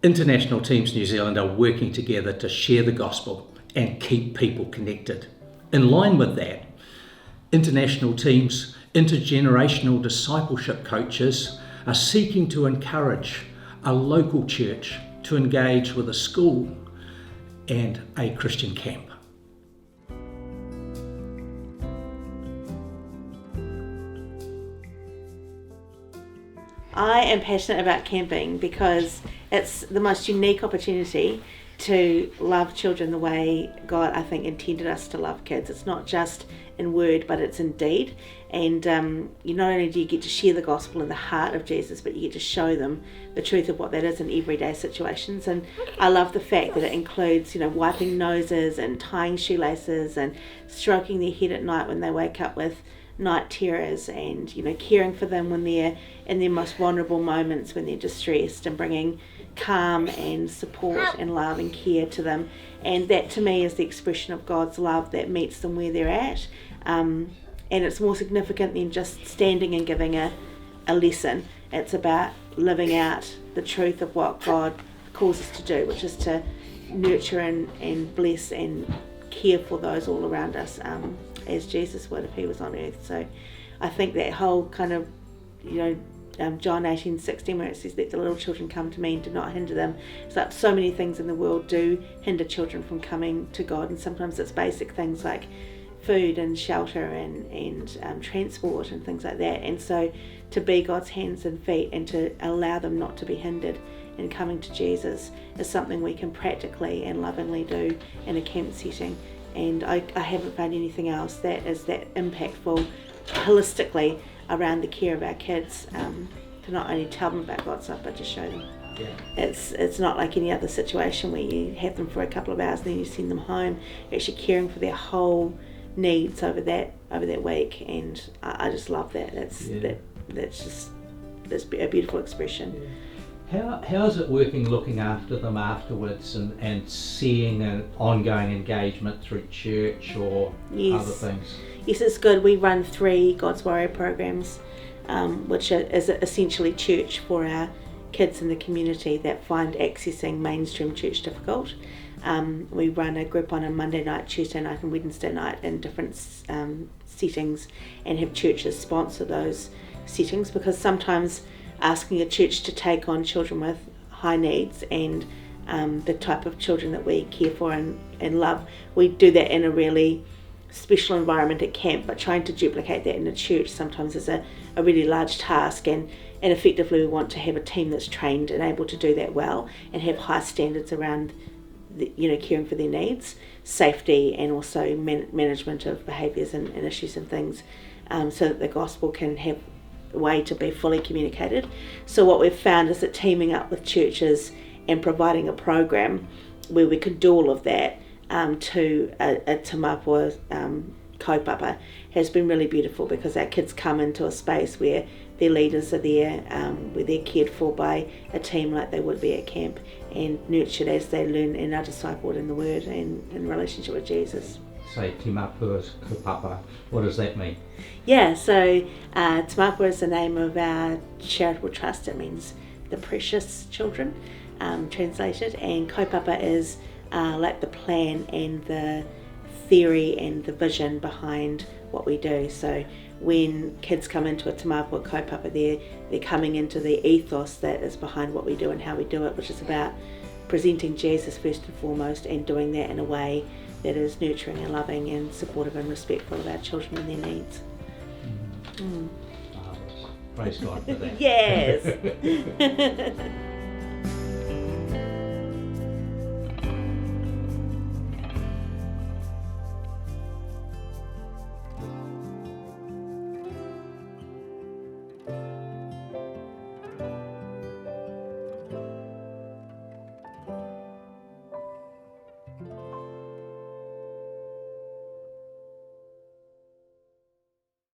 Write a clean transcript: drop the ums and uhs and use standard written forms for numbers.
International Teams New Zealand are working together to share the gospel and keep people connected. In line with that, International Teams intergenerational discipleship coaches are seeking to encourage a local church to engage with a school and a Christian camp. I am passionate about camping because it's the most unique opportunity to love children the way God, I think, intended us to love kids. It's not just in word, but it's in deed. And you not only do you get to share the gospel in the heart of Jesus, but you get to show them the truth of what that is in everyday situations. And I love the fact that it includes, wiping noses and tying shoelaces and stroking their head at night when they wake up with night terrors, and caring for them when they're in their most vulnerable moments, when they're distressed, and bringing calm and support and love and care to them. And that to me is the expression of God's love that meets them where they're at, and it's more significant than just standing and giving a lesson. It's about living out the truth of what God calls us to do, which is to nurture and bless and care for those all around us, as Jesus would if he was on earth. So I think that whole kind of, John 18:16, where it says, "Let the little children come to me and do not hinder them." It's like so many things in the world do hinder children from coming to God, and sometimes it's basic things like food and shelter and transport and things like that. And so to be God's hands and feet and to allow them not to be hindered in coming to Jesus is something we can practically and lovingly do in a camp setting. And I haven't found anything else that is that impactful holistically around the care of our kids, to not only tell them about God's love but to show them. Yeah. It's not like any other situation where you have them for a couple of hours and then you send them home. You're actually caring for their whole needs over that week, and I just love that. That's a beautiful expression. Yeah. How is it working, looking after them afterwards and seeing an ongoing engagement through church or other things? Yes, it's good. We run 3 God's Warrior programs, which is essentially church for our kids in the community that find accessing mainstream church difficult. We run a group on a Monday night, Tuesday night and Wednesday night in different settings, and have churches sponsor those settings, because sometimes asking a church to take on children with high needs and the type of children that we care for and love, we do that in a really special environment at camp, but trying to duplicate that in a church sometimes is a really large task, and effectively we want to have a team that's trained and able to do that well and have high standards around caring for their needs, safety, and also management of behaviours and issues and things, so that the gospel can have a way to be fully communicated. So what we've found is that teaming up with churches and providing a program where we can do all of that to a Te Mapua kaupapa has been really beautiful, because our kids come into a space where their leaders are there, where they're cared for by a team like they would be at camp, and nurtured as they learn and are discipled in the Word and in relationship with Jesus. Say Te Mapua kaupapa, what does that mean? Yeah, so Te Mapua is the name of our charitable trust. It means the precious children, translated, and kaupapa is like the plan and the theory and the vision behind what we do. So when kids come into a Te Mapua kaupapa, they're coming into the ethos that is behind what we do and how we do it, which is about presenting Jesus first and foremost, and doing that in a way that is nurturing and loving and supportive and respectful of our children and their needs. Praise God for that. Yes.